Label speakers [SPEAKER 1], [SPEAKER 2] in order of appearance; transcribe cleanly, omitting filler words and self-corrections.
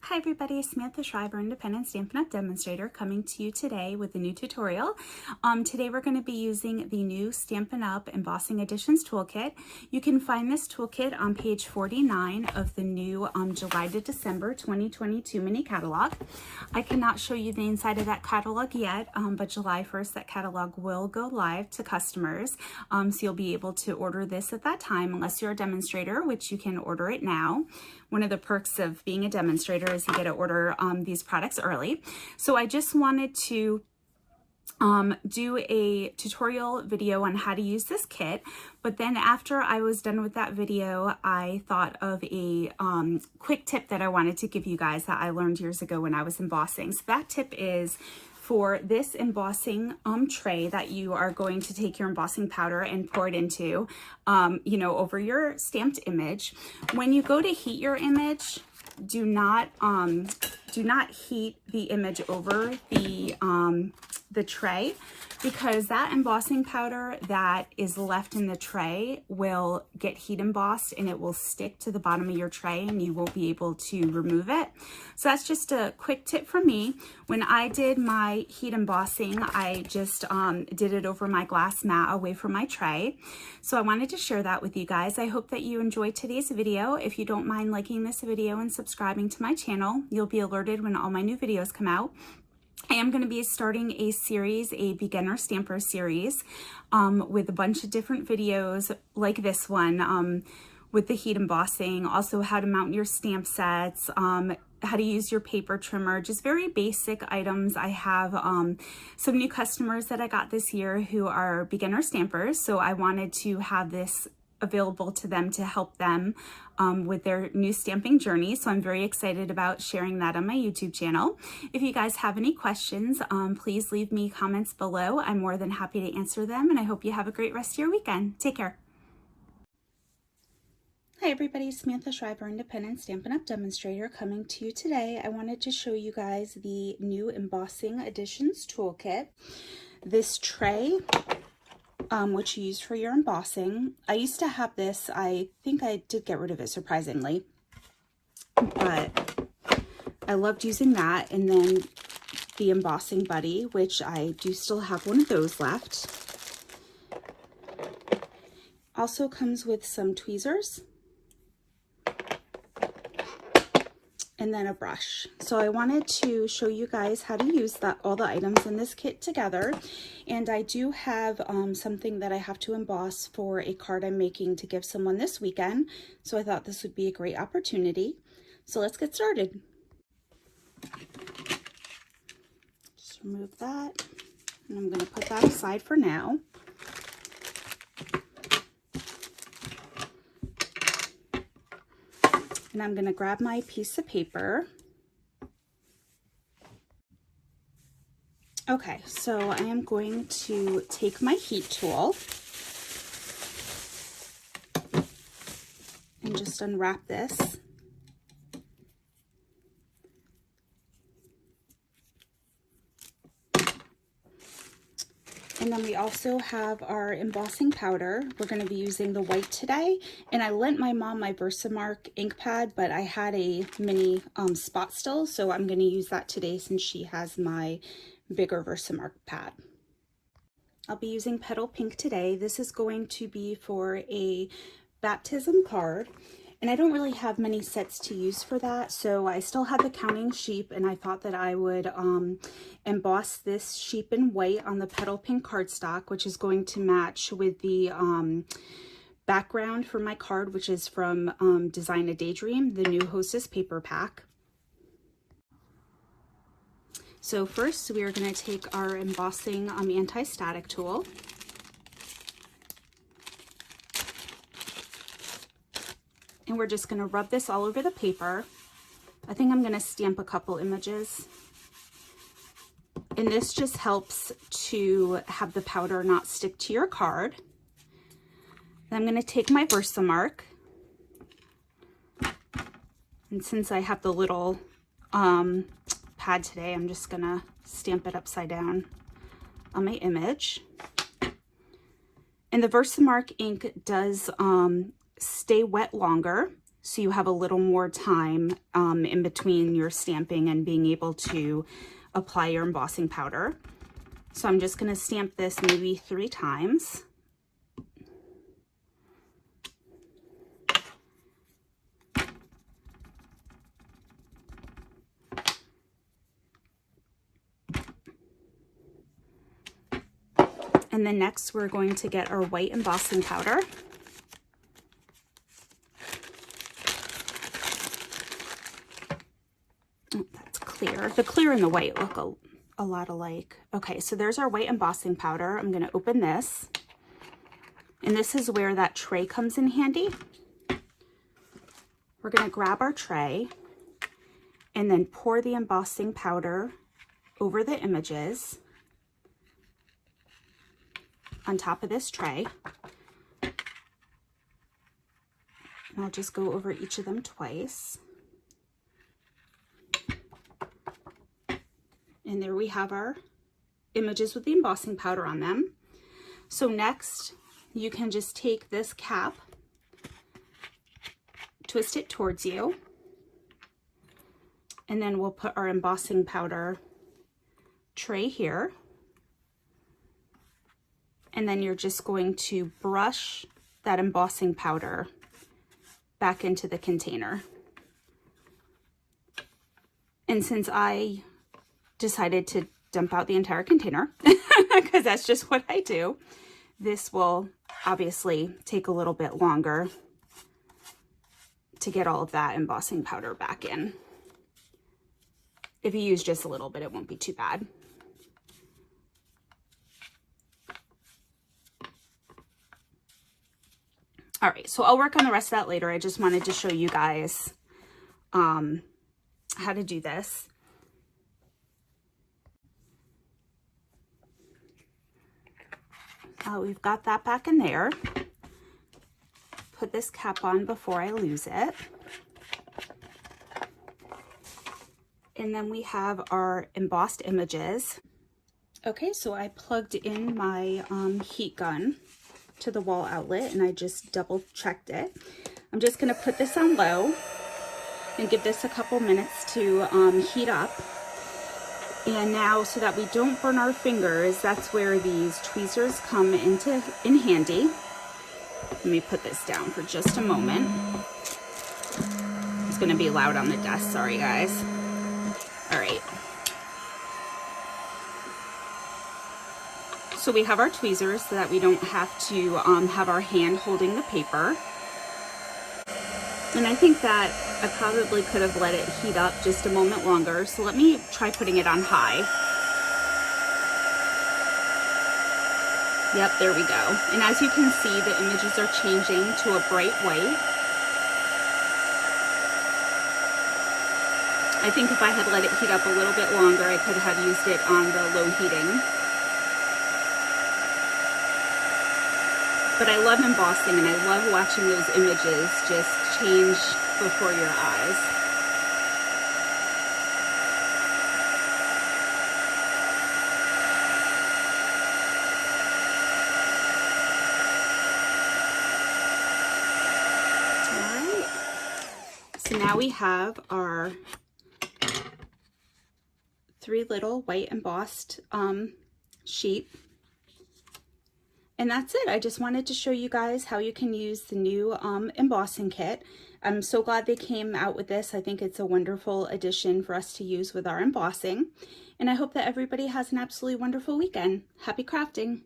[SPEAKER 1] Hi everybody, Samantha Schreiber, Independent Stampin' Up! Demonstrator, coming to you today with a new tutorial. Today we're going to be using the new Stampin' Up! Embossing Editions Toolkit. You can find this toolkit on page 49 of the new July to December 2022 mini catalog. I cannot show you the inside of that catalog yet, but July 1st that catalog will go live to customers. So you'll be able to order this at that time unless you're a demonstrator, which you can order it now. One of the perks of being a demonstrator is you get to order these products early. So I just wanted to do a tutorial video on how to use this kit, but then after I was done with that video, I thought of a quick tip that I wanted to give you guys that I learned years ago when I was embossing. So that tip is for this embossing tray that you are going to take your embossing powder and pour it into, over your stamped image. When you go to heat your image, do not heat the image over the tray, because that embossing powder that is left in the tray will get heat embossed and it will stick to the bottom of your tray and you won't be able to remove it. So that's just a quick tip from me. When I did my heat embossing, I just did it over my glass mat away from my tray. So I wanted to share that with you guys. I hope that you enjoyed today's video. If you don't mind liking this video and subscribing to my channel, you'll be alerted when all my new videos come out. I am going to be starting a series, a beginner stamper series, with a bunch of different videos like this one, with the heat embossing, also how to mount your stamp sets, how to use your paper trimmer, just very basic items. I have some new customers that I got this year who are beginner stampers, so I wanted to have this available to them to help them with their new stamping journey. So I'm very excited about sharing that on my YouTube channel. If you guys have any questions, please leave me comments below. I'm more than happy to answer them, and I hope you have a great rest of your weekend. Take care. Hi everybody, Samantha Schreiber, Independent Stampin' Up! Demonstrator, coming to you today. I wanted to show you guys the new Embossing Editions Toolkit. This tray, which you use for your embossing. I used to have this. I think I did get rid of it, surprisingly, but I loved using that. And then the embossing buddy, which I do still have one of those left. Also comes with some tweezers and then a brush. So I wanted to show you guys how to use all the items in this kit together. And I do have something that I have to emboss for a card I'm making to give someone this weekend. So I thought this would be a great opportunity. So let's get started. Just remove that. And I'm going to put that aside for now. And I'm going to grab my piece of paper. Okay, so I am going to take my heat tool and just unwrap this. And then we also have our embossing powder. We're going to be using the white today. And I lent my mom my Versamark ink pad, but I had a mini spot still, so I'm going to use that today since she has my bigger Versamark pad. I'll be using Petal Pink today. This is going to be for a baptism card. And I don't really have many sets to use for that, so I still have the counting sheep, and I thought that I would emboss this sheep in white on the Petal Pink cardstock, which is going to match with the background for my card, which is from Design a Daydream, the new Hostess paper pack. So first we are going to take our embossing anti-static tool. And we're just going to rub this all over the paper. I think I'm going to stamp a couple images. And this just helps to have the powder not stick to your card. Then I'm going to take my Versamark. And since I have the little pad today, I'm just going to stamp it upside down on my image. And the Versamark ink does stay wet longer, so you have a little more time in between your stamping and being able to apply your embossing powder. So I'm just going to stamp this maybe 3 times. And then next we're going to get our white embossing powder. Oh, that's clear. The clear and the white look a lot alike. Okay, so there's our white embossing powder. I'm going to open this. And this is where that tray comes in handy. We're going to grab our tray and then pour the embossing powder over the images on top of this tray. And I'll just go over each of them twice. And there we have our images with the embossing powder on them. So next, you can just take this cap, twist it towards you, and then we'll put our embossing powder tray here. And then you're just going to brush that embossing powder back into the container. And since I decided to dump out the entire container, because that's just what I do, this will obviously take a little bit longer to get all of that embossing powder back in. If you use just a little bit, it won't be too bad. All right, so I'll work on the rest of that later. I just wanted to show you guys how to do this. We've got that back in there. Put this cap on before I lose it. And then we have our embossed images. Okay, so I plugged in my heat gun to the wall outlet and I just double checked it. I'm just going to put this on low and give this a couple minutes to heat up. And now, so that we don't burn our fingers, that's where these tweezers come in handy. Let me put this down for just a moment. It's going to be loud on the desk, sorry guys. All right. So we have our tweezers so that we don't have to have our hand holding the paper. And I think that I probably could have let it heat up just a moment longer. So let me try putting it on high. Yep, there we go. And as you can see, the images are changing to a bright white. I think if I had let it heat up a little bit longer, I could have used it on the low heating. But I love embossing and I love watching those images just change before your eyes. All right. So now we have our 3 little white embossed sheet. And that's it. I just wanted to show you guys how you can use the new embossing kit. I'm so glad they came out with this. I think it's a wonderful addition for us to use with our embossing. And I hope that everybody has an absolutely wonderful weekend. Happy crafting!